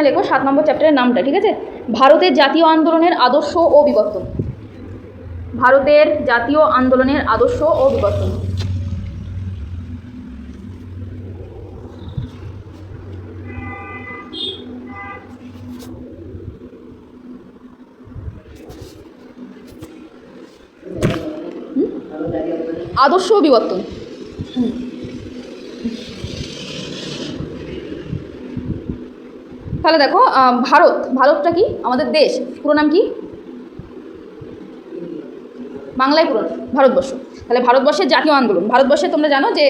প্রথমে লেখো 7 নম্বর চ্যাপ্টারের নামটা, ঠিক আছে? ভারতের জাতীয় আন্দোলনের আদর্শ ও বিবর্তন। ভারতের জাতীয় আন্দোলনের আদর্শ ও বিবর্তন। আদর্শ ও বিবর্তন। তাহলে দেখো, ভারতটা কি? আমাদের দেশ। পুরো নাম কি? বাংলায় পুরো ভারতবর্ষ। তাহলে ভারতবর্ষের জাতীয় আন্দোলন। ভারতবর্ষে তোমরা জানো যে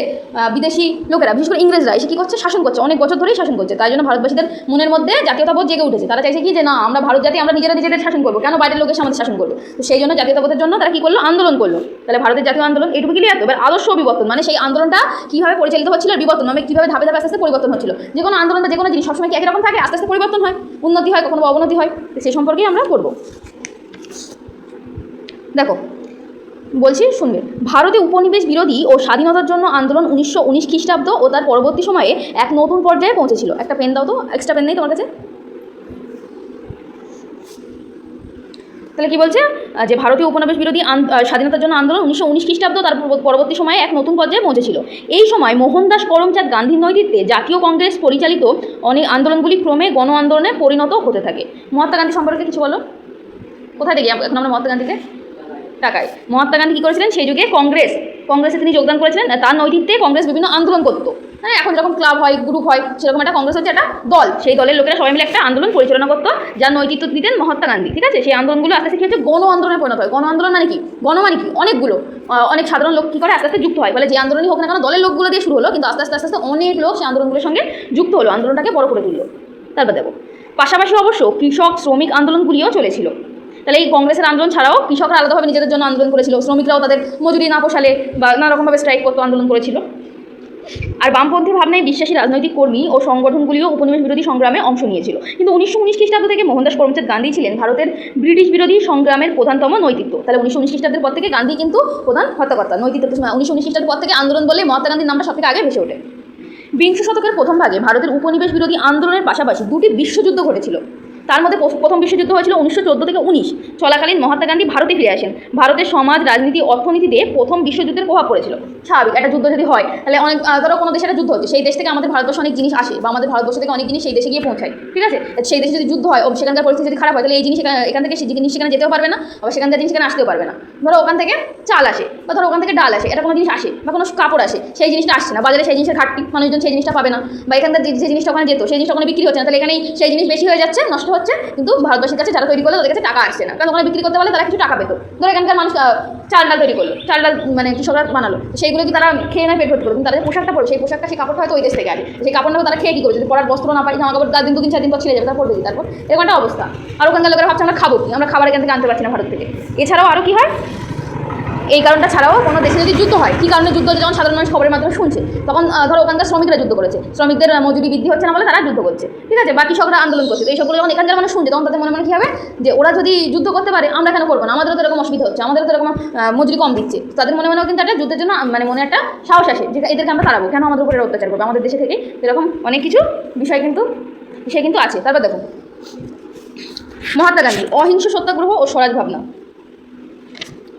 বিদেশি লোকেরা, বিশেষ করে ইংরেজরা এসে কী করছে? শাসন করছে, অনেক বছর ধরেই শাসন করছে। তাই জন্য ভারতবাসীদের মনের মধ্যে জাতীয়তাবোধ জেগে উঠেছে। তারা চাইছে কি যে না, আমরা ভারত জাতি, আমরা নিজেদের শাসন করবো, কেন বাইরের লোক এসে আমাদের শাসন করবে? তো সেই জন্য জাতীয়তাবোধের জন্য তারা কী করলো? আন্দোলন করলো। তাহলে ভারতের জাতীয় আন্দোলন এইটুকু ক্লিয়ার তো? এবার আদর্শ বিবর্তন মানে সেই আন্দোলনটা কীভাবে পরিচালিত হচ্ছিল, বিবর্তন মানে কীভাবে ধাপে ধাপে আস্তে আস্তে পরিবর্তন হচ্ছিল। যে কোনো আন্দোলন বা যে কোনো জিনিস সবসময় কি একই রকম থাকে? আস্তে আস্তে পরিবর্তন হয়, উন্নতি হয়, কখনো অবনতি হয়। সেই সম্পর্কেই আমরা পড়বো। দেখো বলছি, শুনবে। ভারতে উপনিবেশ বিরোধী ও স্বাধীনতার জন্য আন্দোলন 1919 খ্রিস্টাব্দ ও তার পরবর্তী সময়ে এক নতুন পর্যায়ে পৌঁছেছিল। একটা পেন দাও তো, এক্সট্রা পেন নেই তোমার কাছে? তাহলে কি বলছে? যে ভারতীয় উপনিবেশ বিরোধী স্বাধীনতার জন্য আন্দোলন 1919 খ্রিস্টাব্দ তার পরবর্তী সময়ে এক নতুন পর্যায়ে পৌঁছেছিল। এই সময় মোহনদাস করমচাঁদ গান্ধীর নেতৃত্বে জাতীয় কংগ্রেস পরিচালিত অনেক আন্দোলনগুলি ক্রমে গণ আন্দোলনে পরিণত হতে থাকে। মহাত্মা গান্ধী সম্পর্কে কিছু বলো। কোথায় দেখি এখন আমরা মহাত্মা গান্ধীকে? টাকায়। মহাত্মা গান্ধী কী করেছিলেন? সেই যুগে কংগ্রেসে তিনি যোগদান করেছিলেন। তার নেতৃত্বে কংগ্রেস বিভিন্ন আন্দোলন করত। হ্যাঁ, এখন যখন ক্লাব হয়, গ্রুপ হয়, সেরকম একটা কংগ্রেস হচ্ছে একটা দল। সেই দলের লোকেরা সবাই মিলে একটা আন্দোলন পরিচালনা করতো, যার নেতৃত্ব দিতেন মহাত্মা গান্ধী। ঠিক আছে? সেই আন্দোলনগুলো আস্তে আস্তে কী হচ্ছে? গণ আন্দোলনে পরিণত হয়। গণ আন্দোলন মানে কি? অনেকগুলো অনেক সাধারণ লোক কী করে আস্তে আস্তে যুক্ত হয়। ফলে যে আন্দোলনই হোক না কেন, দলের লোকগুলো দিয়ে শুরু হলো, কিন্তু আস্তে আস্তে অনেক লোক সেই আন্দোলনগুলোর সঙ্গে যুক্ত হলো, আন্দোলনটাকে বড় করে তুললো। তারপর দেখো, পাশাপাশি অবশ্য কৃষক শ্রমিক আন্দোলনগুলিও চলেছিল। তাহলে এই কংগ্রেসের আন্দোলন ছাড়াও কৃষকরা আলাদাভাবে নিজেদের জন্য আন্দোলন করেছিল, শ্রমিকরাও তাদের মজুরি না পোষালে বা নানারকমভাবে স্ট্রাইক করতো, আন্দোলন করেছিল। আর বামপন্থী ভাবনায় বিশ্বাসী রাজনৈতিক কর্মী ও সংগঠনগুলিও উপনিবেশ বিরোধী সংগ্রামে অংশ নিয়েছিল। কিন্তু 1919 খ্রিস্টাব্দ থেকে মোহনদাস করমচাঁদ গান্ধী ছিলেন ভারতের ব্রিটিশ বিরোধী সংগ্রামের প্রধানতম নেতৃত্ব। তাহলে 1919 খ্রিস্টাব্দের পর থেকে গান্ধী কিন্তু প্রধান হত্যাকর্তা, নেতৃত্ব। 1919 খ্রিস্টাব্দের পর থেকে আন্দোলন বলে মহাত্মা গান্ধীর নামটা সবথেকে আগে ভেসে ওঠে। বিংশ শতকের প্রথম ভাগে ভারতের উপনিবেশ বিরোধী আন্দোলনের পাশাপাশি দুটি বিশ্বযুদ্ধ ঘটেছিল। তার মধ্যে প্রথম বিশ্বযুদ্ধ হয়েছিল 1914 থেকে 19। চলাকালীন মহাত্মা গান্ধী ভারতে ফিরে আসেন। ভারতের সমাজ, রাজনীতি, অর্থনীতিতে প্রথম বিশ্বযুদ্ধের প্রভাব পড়েছিল। স্বাভাবিক, একটা যুদ্ধ যদি হয় তাহলে অনেক, ধরো কোনো দেশে একটা যুদ্ধ হচ্ছে, সেই দেশ থেকে আমাদের ভারতবর্ষে অনেক জিনিস আসে, বা আমাদের ভারতবর্ষ থেকে অনেক জিনিস সেই দেশে গিয়ে পৌঁছায়। ঠিক আছে? সেই দেশে যদি যুদ্ধ হয়, সেখানকার পরিস্থিতি যদি খারাপ হয়, তাহলে এই জিনিস এখান থেকে সেই জিনিস সেখানে যেতেও পারবে না, আবার সেখানকার জিনিস সেখানে আসতেও পারবে না। ধরো ওখান থেকে চাল আসে, বা ধরো ওখান থেকে ডাল আসে, এটা কোনো জিনিস আসে, বা কোনো কাপড় আসে, সেই জিনিসটা আসছে না, বাজারে সেই জিনিসের ঘাটতি, মানুষজন সেই জিনিসটা পাবে না, বা এখানকার যে জিনিসটা ওখানে যেত সেই জিনিসটা ওখানে বিক্রি হচ্ছে না, তাহলে এখানেই সেই জিনিস বেশি হয়ে যাচ্ছে, নষ্ট হচ্ছে, কিন্তু ভারতবাসীর কাছে যারা তৈরি করলো তাদের কাছে টাকা আসছে না, কারণ ওখানে বিক্রি করতে পারলে তারা কিছু টাকা পেতো। ধরো এখানকার মানুষ চাল ডাল তৈরি করলো, চাল ডাল মানে কৃষকরা বানালো, সেইগুলো কি তারা খেয়ে নেয়, পেট ভর্তি করলো, কিন্তু তাদের পোশাকটা পড়বে, সেই পোশাকটা সেই কাপড়টা হয়তো ওই দেশ থেকে আসে, সেই কাপড়টা তারা খেয়ে কী করবে? যদি পরার বস্ত্র না পাই, জামা কাপড় 4 দিন 2 দিন 4 দিন পর ছিঁড়ে যাবে, তারপর পড়বে কি? তারপর এরকম একটা অবস্থা। আর ওখানকার লোকেরা ভাবছে আমরা খাবো কি, আমরা খাবার এখান থেকে আনতে পারছি না ভারত থেকে। এছাড়াও আরও কী হয়, এই কারণটা ছাড়াও কোনো দেশে যদি যুদ্ধ হয়, কী কারণে যুদ্ধ হচ্ছে, যখন সাধারণ মানুষ খবরের মাধ্যমে শুনছে, তখন ধরো ওখানকার শ্রমিকরা যুদ্ধ করেছে, শ্রমিকদের মজুরি বৃদ্ধি হচ্ছে না বলে তারা যুদ্ধ করছে। ঠিক আছে? বা কৃষকরা আন্দোলন করছে। তো এইসবগুলো যখন এখানকার মানুষ শুনছে, তখন তাদের মনে মনে কী হবে যে ওরা যদি যুদ্ধ করতে পারে, আমরা কেন করবো না? আমাদেরও তো এরকম অসুবিধা হচ্ছে, আমাদেরও তো এরকম মজুরি কম দিচ্ছে। তাদের মনেও কিন্তু একটা যুদ্ধের জন্য মানে মনে একটা সাহস আসে যে এদেরকে আমরা তাড়াবো, কেন আমাদের উপরে অত্যাচার করবে, আমাদের দেশে থেকে। এরকম অনেক কিছু বিষয় কিন্তু আছে। তারপর দেখো, মহাত্মা গান্ধী অহিংস সত্যাগ্রহ ও স্বরাজ ভাবনা।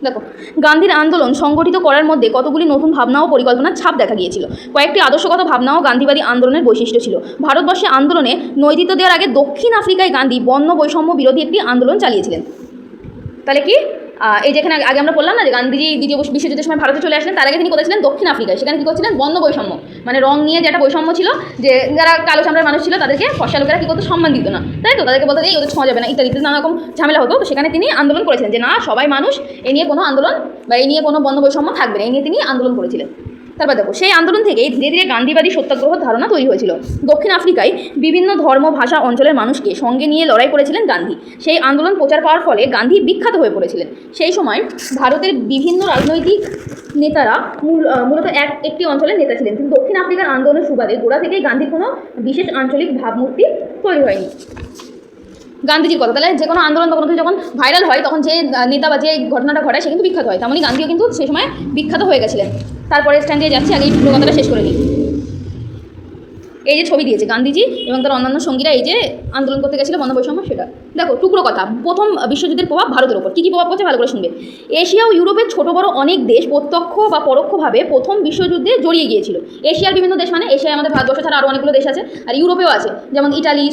দেখো, গান্ধীর আন্দোলন সংগঠিত করার মধ্যে কতগুলি নতুন ভাবনা ও পরিকল্পনার ছাপ দেখা গিয়েছিল। কয়েকটি আদর্শগত ভাবনা ও গান্ধীবাদী আন্দোলনের বৈশিষ্ট্য ছিল। ভারতবর্ষে আন্দোলনে নেতৃত্ব দেওয়ার আগে দক্ষিণ আফ্রিকায় গান্ধী বর্ণ বৈষম্য বিরোধী একটি আন্দোলন চালিয়েছিলেন। তাহলে কি, এই যেখানে আগে আমরা বললাম না যে গান্ধীজি দ্বিতীয় বিশ্বযুদ্ধের সময় ভারতে চলে আসলেন, তার আগে তিনি কোথায় ছিলেন? দক্ষিণ আফ্রিকায়। সেখানে কী করছিলেন? বর্ণ বৈষম্য, মানে রং নিয়ে যে একটা বৈষম্য ছিল, যে যারা কালো চামড়ার মানুষ ছিল তাদেরকে ফর্সা লোকেরা কী করতো? সম্মান দিত না, তাই তো? তাদেরকে বলতো এই ওদের ছোঁয়া যাবে না, ইত্যাদি নানা রকম ঝামেলা হতো। তো সেখানে তিনি আন্দোলন করেছিলেন যে না, সবাই মানুষ, এ নিয়ে কোনো আন্দোলন বা এই নিয়ে কোনো বর্ণ বৈষম্য থাকবে না, এই নিয়ে তিনি আন্দোলন করেছিলেন। তারপর দেখো, সেই আন্দোলন থেকে ধীরে ধীরে গান্ধীবাদী সত্যাগ্রহ ধারণা তৈরি হয়েছিল। দক্ষিণ আফ্রিকায় বিভিন্ন ধর্ম, ভাষা, অঞ্চলের মানুষকে সঙ্গে নিয়ে লড়াই করেছিলেন গান্ধী। সেই আন্দোলন প্রচার পাওয়ার ফলে গান্ধী বিখ্যাত হয়ে পড়েছিলেন। সেই সময় ভারতের বিভিন্ন রাজনৈতিক নেতারা মূলত একটি অঞ্চলের নেতা ছিলেন, কিন্তু দক্ষিণ আফ্রিকার আন্দোলনের সুবাদে গোড়া থেকেই গান্ধীর কোনো বিশেষ আঞ্চলিক ভাবমূর্তি তৈরি হয়নি। গান্ধীজির কথা, তাহলে যে কোনো আন্দোলন বা কোনো কিছু যখন ভাইরাল হয়, তখন যে নেতা বা যে ঘটনাটা ঘটায় সে কিন্তু বিখ্যাত হয়। তেমনই গান্ধীও কিন্তু সেই সময় বিখ্যাত হয়ে গেছিলেন। তারপরে স্ট্যান্ড দিয়ে যাচ্ছি, আগে এই কথাটা শেষ করে নিই। এই যে ছবি দিয়েছে গান্ধীজি এবং তার অন্যান্য সঙ্গীরা এই যে আন্দোলন করতে গেছিল বর্ণ বৈষম্য, সেটা দেখো। টুকরো কথা, প্রথম বিশ্বযুদ্ধের প্রভাব ভারতের উপর কী কী প্রভাব পড়ছে ভালো করে শুনবে। এশিয়া ও ইউরোপের ছোট বড় অনেক দেশ প্রত্যক্ষ বা পরোক্ষভাবে প্রথম বিশ্বযুদ্ধে জড়িয়ে গিয়েছিল। এশিয়ার বিভিন্ন দেশ মানে এশিয়ায় আমাদের ভারতবর্ষ ছাড়া আরও অনেকগুলো দেশ আছে, আর ইউরোপেও আছে, যেমন ইটালি,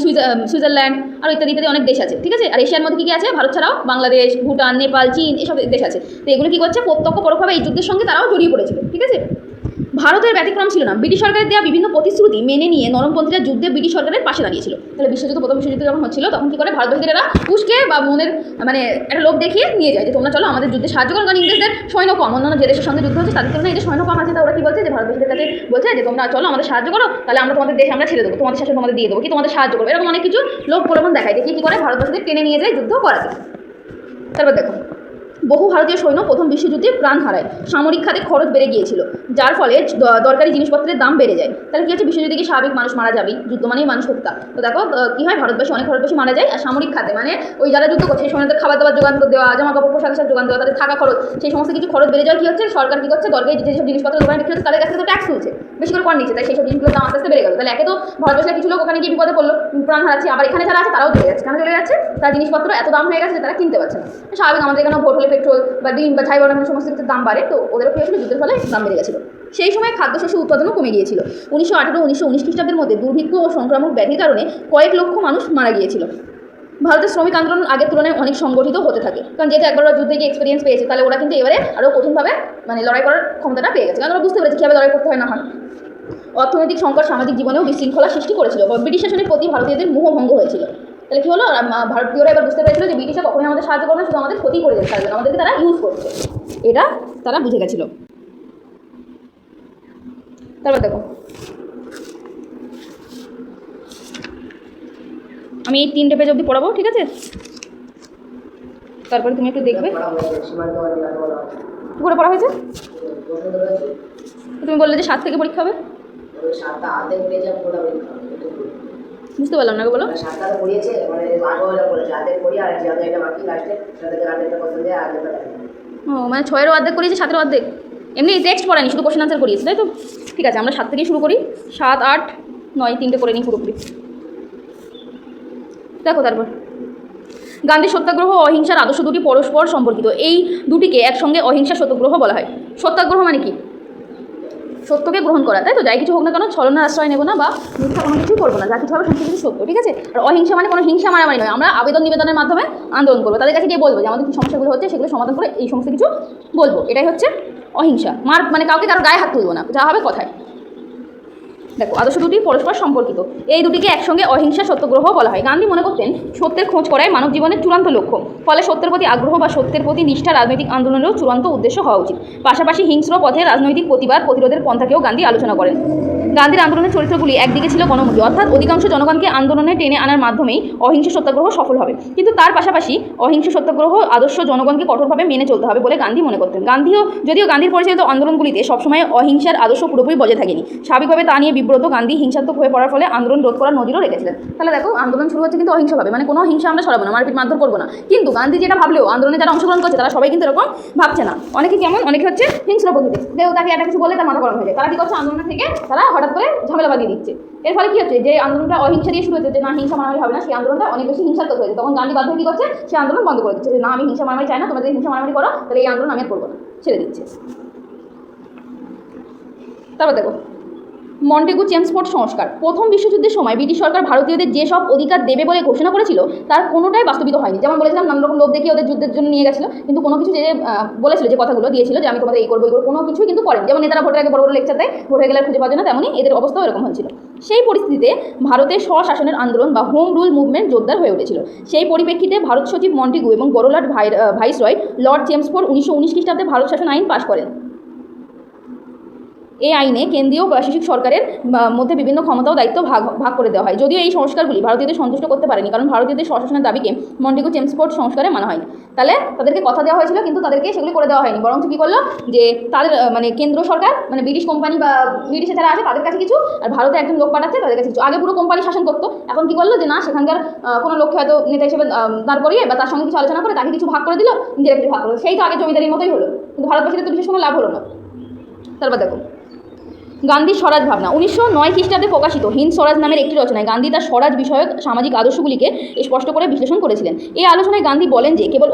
সুইজারল্যান্ড আর ইত্যাদি ইত্যাদি অনেক দেশ আছে, ঠিক আছে। আর এশিয়ার মধ্যে কী কী আছে, ভারত ছাড়াও বাংলাদেশ, ভুটান, নেপাল, চীন এসব দেশ আছে। তো এগুলো কী করছে, প্রত্যক্ষ পরোক্ষভাবে এই যুদ্ধের সঙ্গে তারাও জড়িয়ে পড়েছিল, ঠিক আছে। ভারতের ব্যতিক্রম ছিল না। ব্রিটিশ সরকারের দেওয়া বিভিন্ন প্রতিশ্রুতি মেনে নিয়ে নরমপন্থীরা যুদ্ধে ব্রিটিশ সরকারের পাশে দাঁড়িয়েছিল। তাহলে প্রথম বিশ্বযুদ্ধ যখন হচ্ছিল তখন কী করে ভারতবাসীদের এরা উস্কে বা মনের মানে একটা লোক দেখিয়ে নিয়ে যায় যে তোমরা চলো আমাদের যুদ্ধে সাহায্য করো, কারণ ইংরেজদের সৈন্য কম, অন্যান্য যে দেশের সঙ্গে যুদ্ধ হচ্ছে তাদের তুলনায় এই যে সৈন্য কম আছে, তা ওরা কী বলছে যে ভারতবাসীদের কাছে বলছে যে তোমরা চলো আমাদের সাহায্য করো, তাহলে আমরা তোমাদের দেশে আমরা ছেড়ে দেবো, তোমাদের শাসন তোমাদের দিয়ে দেবো, কি তোমাদের সাহায্য করবো, এরকম অনেক কিছু লোক প্রলোভন দেখায় যে কী করে ভারতবাসীদের টেনে নিয়ে যায় যুদ্ধ করাতে। তারপর দেখো, বহু ভারতীয় সৈন্য প্রথম বিশ্বযুদ্ধে প্রাণ হারায়। সামরিক খাতে খরচ বেড়ে গিয়েছিল, যার ফলে দরকারি জিনিসপত্রের দাম বেড়ে যায়। তাহলে কী হচ্ছে, বিশ্বযুদ্ধে কি স্বাভাবিক মানুষ মারা যাবেই, যুদ্ধ মানেই মানুষ হত্যা। তো দেখো কী হয়, অনেক ভারতবাসী মারা যায়। আর সামরিক খাতে মানে ওই যারা যুদ্ধ করছে সেই সৈন্যদের খাবার দাবার যোগান দেওয়া, জামা কাপড় পোশাক আশাক যোগান দেওয়া, তাদের থাকা খরচ, সেই সমস্ত কিছু খরচ বেড়ে যায়। কী হচ্ছে, সরকার কী করছে, দরকারি যেসব জিনিসপত্র দোকানে বিক্রি হচ্ছে তাদের কাছ থেকে তো ট্যাক্স তুলছে, বেশি করে কর নিচ্ছে, তাই সেই সব জিনিসগুলোর দাম আস্তে আস্তে বেড়ে গেল। তাহলে একে তো ভারতবর্ষের কিছু লোক ওখানে গিয়ে বিপদে পড়লো, প্রাণ হারাচ্ছে, আবার এখানে যারা আছে তারাও চলে যাচ্ছে। কেন চলে যাচ্ছে, তার জিনিসপত্র এত দাম হয়ে গেছে যে তারা কিনতে পারছে না। স্বাভাবিক, আমাদের এখানে ভোট হলে পেট্রোল বা ডিম বা ছাই বানানোর সমস্ত কিছুর দাম বাড়ে, তো ওদেরও কী হয়েছিল, যুদ্ধের ফলে দাম বেড়ে গেছিলো। সেই সময় খাদ্যশস্য উৎপাদনও কমে গিয়েছিল। 1918-1919 খ্রিস্টাব্দের মধ্যে দুর্ভিক্ষ ও সংক্রামক ব্যাধির কারণে কয়েক লক্ষ মানুষ মারা গিয়েছিল। ভারতের শ্রমিক আন্দোলন আগের তুলনায় অনেক সংগঠিত হতে থাকে, কারণ যেহেতু একবার ওরা যুদ্ধে গিয়ে এক্সপিরিয়েন্স পেয়েছে, তাহলে ওরা কিন্তু এবারে আরও কঠিনভাবে মানে লড়াই করার ক্ষমতাটা পেয়ে গেছে, কারণ ওরা বুঝতে পেরেছে কীভাবে লড়াই করতে হয় না হয়। অর্থনৈতিক সংকট সামাজিক জীবনেও বিশৃঙ্খলা সৃষ্টি করেছিল। ব্রিটিশ শাসনের প্রতি ভারতীয়দের মোহভঙ্গ হয়েছিল। তাহলে কী হলো, ভারতীয়রা এবার বুঝতে পেরেছিল যে ব্রিটিশরা কখনোই আমাদের সাহায্য করবে না, শুধু আমাদের ক্ষতি করে যেতে পারবে, আমাদেরকে তারা ইউজ করছে, এটা তারা বুঝে গেছিলো। তারপর দেখো, আমি এই 3টে পেজ অবধি পড়াবো, ঠিক আছে। তারপরে তুমি একটু দেখবে কী করে পড়া হয়েছে। তুমি বললে যে 7 থেকে পরীক্ষা হবে, বুঝতে পারলাম না, বলো। ও মানে 6-এরও অর্ধেক করিয়েছে, 7-এরও অর্ধেক। এমনি টেক্সট পড়ায়নি, শুধু কোশ্চেন আনসার করিয়েছে, তাই তো। ঠিক আছে, আমরা 7 থেকেই শুরু করি, 7, 8, 9 3টে করে নিই পুরোপুরি। দেখো তারপর, গান্ধী সত্যাগ্রহ ও অহিংসার আদর্শ দুটি পরস্পর সম্পর্কিত। এই দুটিকে একসঙ্গে অহিংসা সত্যাগ্রহ বলা হয়। সত্যাগ্রহ মানে কি, সত্যকে গ্রহণ করা, তাই তো। যাই কিছু হোক না কেন ছলনার আশ্রয় নেবো না বা মিথ্যা কোনো কিছুই করবো না, যা কিছু হবে সমস্ত কিছু সত্য, ঠিক আছে। আর অহিংসা মানে কোনো হিংসা মারামারি নয়, আমরা আবেদন নিবেদনের মাধ্যমে আন্দোলন করবো, তাদের কাছে গিয়ে বলবো যে আমাদের কী সমস্যাগুলো হচ্ছে সেগুলো সমাধান করে এই সমস্ত কিছু বলবো, এটাই হচ্ছে অহিংসা। মানে কাউকে কারো গায়ে হাত তুলবো না, যা হবে কথায়। দেখো, আদর্শ দুটি পরস্পর সম্পর্কিত, এই দুটিকে একসঙ্গে অহিংসা সত্যগ্রহ বলা হয়। গান্ধী মনে করতেন সত্যের খোঁজ করাই মানব জীবনের চূড়ান্ত লক্ষ্য, ফলে সত্যের প্রতি আগ্রহ বা সত্যের প্রতি নিষ্ঠা রাজনৈতিক আন্দোলনেরও চূড়ান্ত উদ্দেশ্য হওয়া উচিত। পাশাপাশি হিংস্র পথে রাজনৈতিক প্রতিরোধের পন্থাকেও গান্ধী আলোচনা করেন। গান্ধীর আন্দোলনের চরিত্রগুলি একদিকে ছিল গণমুখী, অর্থাৎ অধিকাংশ জনগণকে আন্দোলনে টেনে আনার মাধ্যমেই অহিংস সত্যাগ্রহ সফল হবে, কিন্তু তার পাশাপাশি অহিংস সত্যাগ্রহ আদর্শ জনগণকে কঠোরভাবে মেনে চলতে হবে বলে গান্ধী মনে করতেন। যদিও গান্ধীর পরিচালিত আন্দোলনগুলিতে সবসময় অহিংসার আদর্শ পুরোপুরি বজায় থাকেনি, স্বাভাবিকভাবে তা নিয়ে বিব্রত গান্ধী হিংসাত্মক হয়ে পড়ার ফলে আন্দোলন রোধ করার নজিরও রেখেছিলেন। তাহলে দেখো, আন্দোলন শুরু হচ্ছে কিন্তু অহিংসভাবে, মানে কোনো হিংসা আমরা ছড়াবো না, মারপিট মারধর করবো না। কিন্তু গান্ধী যেটা ভাবলেও আন্দোলনে যারা অংশগ্রহণ করছে তারা সবাই কিন্তু এরকম ভাবছে না। অনেকে হচ্ছে হিংস্র প্রকৃতি, কেউ তাকে একটা কিছু বলে তার মাথা গরম হয়ে যায়, তারা কী করছে, আন্দোলন থেকে তারা হঠাৎ করে ঝামেলা বাঁধিয়ে দিচ্ছে। এর ফলে কী হচ্ছে, যে আন্দোলনটা অহিংসা দিয়ে শুরু হচ্ছে, যে না হিংসা মারামারি হবে না, সেই আন্দোলনটা অনেক বেশি হিংসাত্মক হয়েছে। তখন গান্ধী বাধ্য কী করছে, সেই আন্দোলন বন্ধ করে দিচ্ছে, যে না আমি হিংসা মারামারি চাই না, তোমরা যদি হিংসা মারামারি করো তাহলে এই আন্দোলন আমি আর করবো না, ছেড়ে দিচ্ছে। তারপর দেখো, মন্টেগু চেমসফোর্ড সংস্কার। প্রথম বিশ্বযুদ্ধের সময় ব্রিটিশ সরকার ভারতীয়দের যেসব অধিকার দেবে বলে ঘোষণা করেছিল তার কোনোটাই বাস্তবিত হয়নি। যেমন বলেছিলাম, নানা রকম লোভ দেখিয়ে ওদের যুদ্ধের জন্য নিয়ে গেছিলো, কিন্তু কোনো কিছু যে বলেছিল, যে কথাগুলো দিয়েছিল যে আমি তোমাদের এই করবো কোনো কিছুই কিন্তু করেনি। যেমন নেতারা ভোটের আগে বড় বড় লেকচার দেয়, ভোট হয়ে গেলে খুঁজে পাওয়া যায় না, তেমনই এদের অবস্থাও এরকম হয়েছিল। সেই পরিস্থিতিতে ভারতের স্বশাসনের আন্দোলন বা হোম রুল মুভমেন্ট জোরদার হয়ে উঠেছিল। সেই পরিপ্রেক্ষিতে ভারত সচিব মন্টেগু এবং বড়লাট ভাইসরয় লর্ড চেমসফোর্ড 1919 খ্রিস্টাব্দে ভারত শাসন আইন পাশ করেন। এই আইনে কেন্দ্রীয় প্রাদেশিক সরকারের মধ্যে বিভিন্ন ক্ষমতা ও দায়িত্ব ভাগ করে দেওয়া হয়। যদিও এই সংস্কারগুলি ভারতীয়দের সন্তুষ্ট করতে পারেনি, কারণ ভারতীয়দের স্বশাসনের দাবিকে মন্টেগু চেমসফোর্ড সংস্কারে মানা হয়নি। তাহলে তাদেরকে কথা দেওয়া হয়েছিল, কিন্তু তাদেরকে সেগুলি করে দেওয়া হয়নি, বরঞ্চ কী করলো, যে তাদের মানে কেন্দ্র সরকার মানে ব্রিটিশ কোম্পানি বা ব্রিটিশে যারা আছে তাদের কাছে কিছু, আর ভারতে একজন লোক পাঠাচ্ছে তাদের কাছে কিছু। আগে পুরো কোম্পানি শাসন করতো, এখন কী করলো, যে না সেখানকার কোনো লোককে হয়তো নেতা হিসেবে দাঁড় করিয়ে বা তার সঙ্গে কিছু আলোচনা করে তাকে কিছু ভাগ করে দিল, নিজেরা কিছু ভাগ করলো। সেই তো আগে জমিদারির মতোই হলো, কিন্তু ভারতবাসীদের তো বিশেষ কোনো লাভ হলো না। তারপর দেখো, গান্ধীর স্বরাজ ভাবনা 1909 খ্রিস্টাব্দে প্রকাশিত হিন্দ স্বরাজ নামের একটি রচনায় গান্ধী তার স্বরাজ বিষয়ক সামাজিক আদর্শগুলিকে স্পষ্ট করে বিশ্লেষণ করেছিলেন। এই আলোচনায় গান্ধী বলেন যে কেবল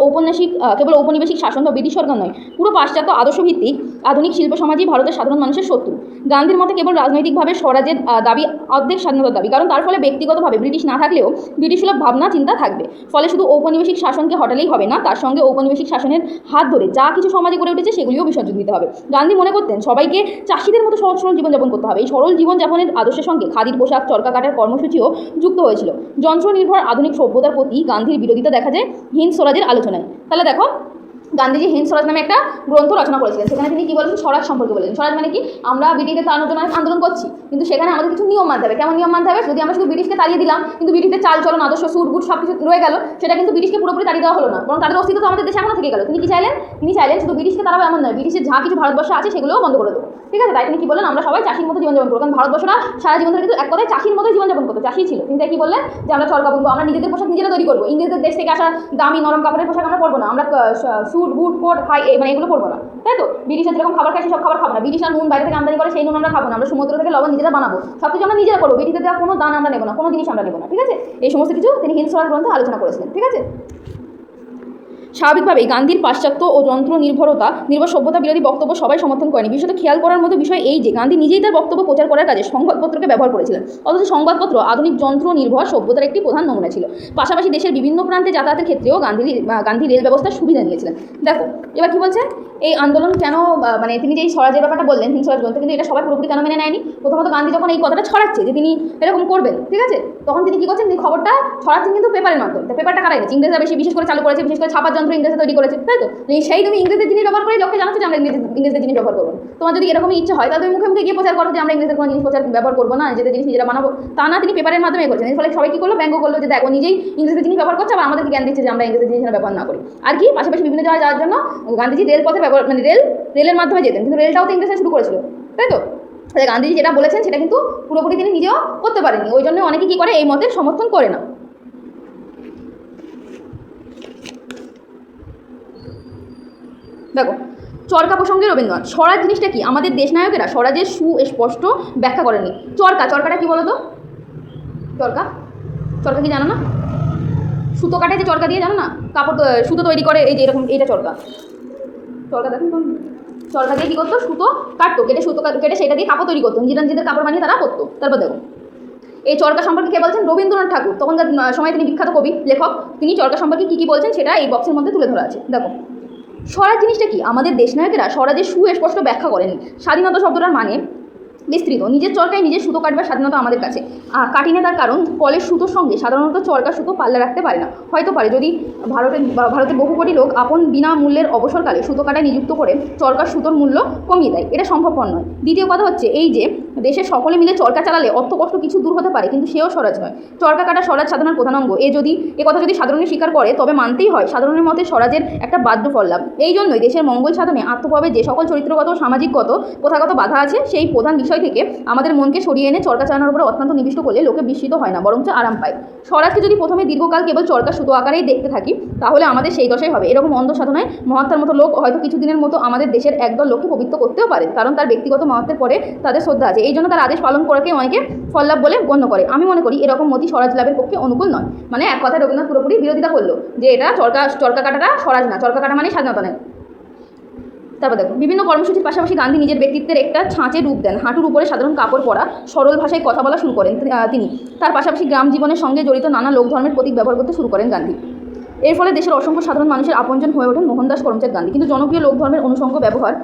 ঔপনিবেশিক শাসন বা ব্রিটিশ সরকার নয়, পুরো পাশ্চাত্য আদর্শভিত্তিক আধুনিক শিল্প সমাজই ভারতের সাধারণ মানুষের শত্রু। গান্ধীর মতে কেবল রাজনৈতিকভাবে স্বরাজের দাবি অর্ধেক স্বাধীনতার দাবি, কারণ তার ফলে ব্যক্তিগতভাবে ব্রিটিশ না থাকলেও ব্রিটিশ সুলভ ভাবনা চিন্তা থাকবে। ফলে শুধু ঔপনিবেশিক শাসনকে হটালেই হবে না, তার সঙ্গে ঔপনিবেশিক শাসনের হাত ধরে যা কিছু সমাজে গড়ে উঠেছে সেগুলিও বিসর্জন দিতে হবে। গান্ধী মনে করতেন সবাইকে চাষিদের মতো সহজ সরল জীবনযাপন করতে হবে। এই সরল জীবনযাপনের আদর্শের সঙ্গে খাদির পোশাক, চরকা কাটার কর্মসূচিও যুক্ত হয়েছিল। যন্ত্র নির্ভর আধুনিক সভ্যতার প্রতি গান্ধীর বিরোধিতা দেখা যায় হিন্দ স্বরাজের আলোচনায়। তাহলে দেখো, গান্ধীজি হিন্দ স্বরাজ নামে একটা গ্রন্থ রচনা করেছিলেন। সেখানে তিনি কি বলেছেন? স্বরাজ সম্পর্কে বলেছেন। স্বরাজ মানে কি? আমরা ব্রিটিশদের তাড়ানোর জন্য আন্দোলন করছি, কিন্তু সেখানে আমাদের কিছু নিয়ম মানতে হবে। কেমন নিয়ম মানতে হবে? যদি আমরা শুধু ব্রিটিশকে তাড়িয়ে দিলাম কিন্তু ব্রিটিশদের চাল চলন, আদর্শ, সুট বুট সব কিছু রয়ে গেল, সেটা কিন্তু ব্রিটিশকে পুরোপুরি তাড়িয়ে দেওয়া হলো না, বরং তাদের অস্তিত্ব তো আমাদের দেশে এখনো থেকে গেল। তিনি কি চাইলেন? তিনি চাইলেন শুধু ব্রিটিশকে তাড়াবো এমন নয়, ব্রিটিশের যা কিছু ভারতবর্ষে আছে সেগুলোও বন্ধ করে দেবো। ঠিক আছে? তাই তিনি কি বললেন? আমরা সবাই চাষির মতো জীবনযাপন করবো, কারণ ভারতবর্ষরা সারা জীবন ধরে কিন্তু এক কথায় চাষির মতোই জীবনযাপন করতো, চাষি ছিল। তিনি তাই কি বললেন? যে আমরা চরকা বুনবো, আমরা নিজেদের পোশাক নিজেরা তৈরি করবো, ইংরেজদের দেশ থেকে আসা দামি নরম কাপড়ের পোশাক আমরা পরবো না, আমরা স্যুট বুট কোট হাই মানে এগুলো পরবো না। তাই তো? ব্রিটিশের যেরকম খাবার খাই সব খাবার খাবো না, ব্রিটিশ আর নুন বাইরে থেকে আমদানি করে সেই নুন আমরা খাবো না, আমরা সমুদ্র থেকে লবণ নিজেরা বানাবো, সব কিছু আমরা নিজেরা করবো, ব্রিটিশদের দেওয়া কোনো দান আমরা নেবো না, কোনো জিনিস আমরা নেবো না। ঠিক আছে? এই সমস্ত কিছু তিনি হিন্দ স্বরাজ গ্রন্থে আলোচনা করেছিলেন। ঠিক আছে? স্বাভাবিকভাবেই গান্ধীর পাশ্চাত্য ও যন্ত্র নির্ভর সভ্যতা বিরোধী বক্তব্য সবাই সমর্থন করেনি। বিশেষত খেয়াল করার মতো বিষয় এই যে গান্ধী নিজেই তার বক্তব্য প্রচার করার কাজে সংবাদপত্রকে ব্যবহার করেছিলেন, অথচ সংবাদপত্র আধুনিক যন্ত্র নির্ভর সভ্যতার একটি প্রধান নমুনা ছিল। পাশাপাশি দেশের বিভিন্ন প্রান্তে যাতায়াতের ক্ষেত্রেও গান্ধী রেল ব্যবস্থার সুবিধা নিয়েছিলেন। দেখো এবার কি বলছে, এই আন্দোলন কেন মানে তিনি যে এই স্বরাজের ব্যাপারটা বললেন হিন্দ স্বরাজ গ্রন্থে, কিন্তু এটা সবাই পুরোপুরি কেন মেনে নেয়নি? প্রথমত গান্ধী যখন এই কথাটা ছড়াচ্ছে যে তিনি এরকম করবেন, ঠিক আছে, তখন তিনি কি করছেন? তিনি খবরটা ছড়াচ্ছেন কিন্তু পেপারের মাধ্যমে। পেপারটা কারা এনেছে? ইংরেজরা বিশেষ করে চালু করেছে, বিশেষ করে ছাপার যন্ত্র ইংরেজরা তৈরি করেছে। তাই তো? সেই তুমি ইংরেজদের জিনিস ব্যবহার করে লোককে জানাচ্ছ যে আমরা ইংরেজদের জিনিস ব্যবহার করবো। তোমার যদি এরকমই ইচ্ছা হয় তাহলে তুমি মুখে মুখে গিয়ে প্রচার করো যে আমরা ইংরেজদের কোনো জিনিস ব্যবহার করবো না, নিজেদের জিনিস নিজেরা বানাবো। তা না, তিনি পেপারের মাধ্যমে করছেন। এর ফলে সবাই কি করলো? ব্যঙ্গ করলো যে দেখো নিজেই ইংরেজদের জিনিস ব্যবহার করছে, আবার আমাদেরকে জ্ঞান দিচ্ছে যে আমরা ইংরেজদের জিনিস ব্যবহার না করি। আর কি পাশাপাশি বিভিন্ন জায়গায় যাওয়ার জন্য গান্ধীজি রেলপথে ব্যবহার মানে রেলের মাধ্যমে যেতেন, কিন্তু রেলটাও তো ইংরেজরা শুরু করেছিল। তাই তো? তাই গান্ধীজি যেটা বলেছেন সেটা কিন্তু পুরোপুরি তিনি নিজেও করতে পারেননি। ওই জন্য অনেকে কি করে? এই মতের সমর্থন করে না। দেখো চরকা প্রসঙ্গে রবীন্দ্রনাথ, স্বরাজ জিনিসটা কি? আমাদের দেশনায়কেরা স্বরাজের সুস্পষ্ট ব্যাখ্যা করেনি। চরকাটা কি বলো তো? চরকা কি জানো না? সুতো কাটে যে চরকা দিয়ে, জানো না? কাপড় সুতো তৈরি করে, এই যে এরকম, এইটা চরকা দেখুন তো, চরকা দিয়ে কী করতো? সুতো কাটতো, কেটে সেটা দিয়ে কাপড় তৈরি করতো, নিজেদের কাপড় বানিয়ে তারা করতো। তারপর দেখো এই চরকা সম্পর্কে কে বলছেন? রবীন্দ্রনাথ ঠাকুর। তখনকার সময় তিনি বিখ্যাত কবি লেখক, তিনি চরকা সম্পর্কে কী বলছেন সেটা এই বক্সের মধ্যে তুলে ধরা আছে। দেখো স্বরাজ জিনিসটা কি? আমাদের দেশনায়কেরা স্বরাজের সুস্পষ্ট ব্যাখ্যা করেনি। স্বাধীনতা শব্দটার মানে বিস্তৃত। নিজের চরকায় নিজের সুতো কাটবার স্বাধীনতা আমাদের কাছে কাটি না, তার কারণ কলের সুতোর সঙ্গে সাধারণত চরকার সুতো পাল্লা রাখতে পারে না। হয়তো পারে যদি ভারতের বহু কোটি লোক আপন বিনামূল্যের অবসরকালে সুতো কাটায় নিযুক্ত করে চরকার সুতোর মূল্য কমিয়ে দেয়, এটা সম্ভবপর নয়। দ্বিতীয় কথা হচ্ছে এই যে দেশের সকলে মিলে চরকা চালালে অর্থ কষ্ট কিছু দূর হতে পারে, কিন্তু সেও স্বরাজ নয়। চরকা কাটা স্বরাজ সাধনার প্রধান অঙ্গ। এ কথা যদি সাধারণে স্বীকার করে তবে মানতেই হয় সাধারণের মতে স্বরাজের একটা বাধ্য ফললাভ। এই জন্যই দেশের মঙ্গল সাধনে আত্মভাবে যে সকল চরিত্রগত, সামাজিকগত, প্রথাগত বাধা আছে সেই প্রধান বিষয় থেকে আমাদের মনকে সরিয়ে এনে চরকা চালানোর উপরে অত্যন্ত নিবিষ্ট করলে লোকে বিস্মিত হয় না, বরঞ্চ আরাম পায়। স্বরাজকে যদি প্রথমে দীর্ঘকাল কেবল চরকা সুতো আকারেই দেখতে থাকি তাহলে আমাদের সেই দশাই হবে। এরকম অন্ধ সাধনায় মহাত্মার মতো লোক হয়তো কিছুদিনের মতো আমাদের দেশের একদল লোককে পবিত্র করতেও পারে, কারণ তার ব্যক্তিগত মহত্বের পরে তাদের শ্রদ্ধা আছে। এই জন্য তার আদেশ পালন করাকে অনেকে ফললাভ বলে গণ্য করে। আমি মনে করি এরকম মতি স্বরাজ লাভের পক্ষে অনুকূল নয়। মানে এক কথায় রবীন্দ্রনাথ পুরোপুরি বিরোধিতা করলো যে এটা চরকা কাটাটা স্বরাজ না, চরকা কাটা মানে স্বাধীনতা নেই। তারপর দেখো বিভিন্ন কর্মসূচির পাশাপাশি গান্ধী নিজের ব্যক্তিত্বের একটা ছাঁচে রূপ দেন। হাঁটুর উপরে সাধারণ কাপড় পরা, সরল ভাষায় কথা বলা শুরু করেন তিনি। তার পাশাপাশি গ্রাম জীবনের সঙ্গে জড়িত নানা লোক ধর্মের প্রতীক ব্যবহার করতে শুরু করেন গান্ধী। এর ফলে দেশের অসংখ্য সাধারণ মানুষের আপনজন হয়ে ওঠেন মোহনদাস করমচাঁদ গান্ধী। কিন্তু জনপ্রিয় লোক ধর্মের অনুষঙ্গ ব্যবহার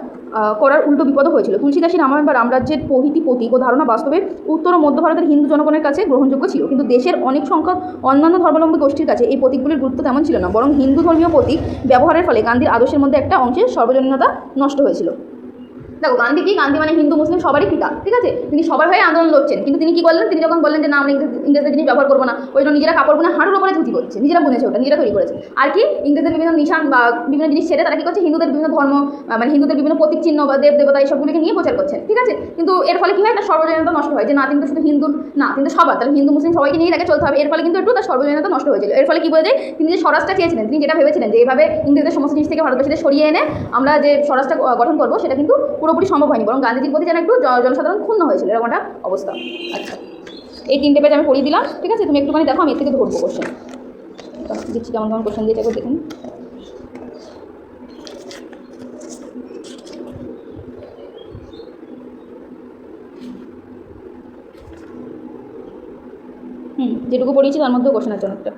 করার উল্টো বিপদও হয়েছিল। তুলসীদাসী রামায়ণ বা রামরাজ্যের প্রভৃতি প্রতীক ও ধারণা বাস্তবে উত্তর ও মধ্য ভারতের হিন্দু জনগণের কাছে গ্রহণযোগ্য ছিল, কিন্তু দেশের অনেক সংখ্যক অন্যান্য ধর্মাবলম্বী গোষ্ঠীর কাছে এই প্রতীকগুলির গুরুত্ব তেমন ছিল না। বরং হিন্দু ধর্মীয় প্রতীক ব্যবহারের ফলে গান্ধীর আদর্শের মধ্যে একটা অংশের সর্বজনীনতা নষ্ট হয়েছিল। দেখো গান্ধী কি? গান্ধী মানে হিন্দু মুসলিম সবারই পিতা, ঠিক আছে? তিনি সবার হয়ে আন্দোলন লড়ছেন, কিন্তু তিনি কি করলেন? তিনি যখন বললেন যে না আমরা ইংরেজদের জিনিস ব্যবহার করবো না, ওই জন্য নিজেরা কাপড় বুনে হাঁটুর উপরে ধুতি করছে, নিজেরা বুনেছে, ওটা নিজেরা তৈরি করেছে। আর কি ইংরেজদের বিভিন্ন নিশান বা বিভিন্ন জিনিস ছেড়ে তারা কি করছে? হিন্দুদের বিভিন্ন ধর্ম মানে হিন্দুদের বিভিন্ন প্রতীক চিহ্ন বা দেবতা এইসবগুলিকে নিয়ে প্রচার করছেন, ঠিক আছে? কিন্তু এর ফলে কি হয়? তার সর্বজনীনতা নষ্ট হয়, যে না তিনি তো শুধু হিন্দু না, কিন্তু সবার, তাহলে হিন্দু মুসলিম সবাইকে নিয়ে তাকে চলতে হবে। এর ফলে কিন্তু একটু তার সর্বজনীনতা নষ্ট হয়েছিল। এর ফলে কি বোঝা যায়? তিনি যে স্বরাজটা চেয়েছিলেন, তিনি যেটা ভেবেছিলেন যে এইভাবে ইংরেজদের সমস্ত জিনিস থেকে ভারতবাসীদের সরিয়ে এনে আমরা যে স্বরাজটা গঠন করবো সেটা কিন্তু পুরো পুরোপুরি সম্ভব হয়নি, বরং গান্ধীজির প্রতি যেন একটু জনসাধারণ ক্ষুণ্ণ হয়েছিল, এরকম একটা অবস্থা। আচ্ছা, এই 3টে পেজ আমি পড়িয়ে দিলাম, ঠিক আছে? তুমি একটুখানি দেখো, আমি এর থেকে ধরবো কোশ্চেন দিচ্ছি, কেমন কেমন কোশ্চেন দিয়েছে একবার দেখুন। যেটুকু পড়িয়েছি তার মধ্যেও কোশ্চেন আছে অনেকটা।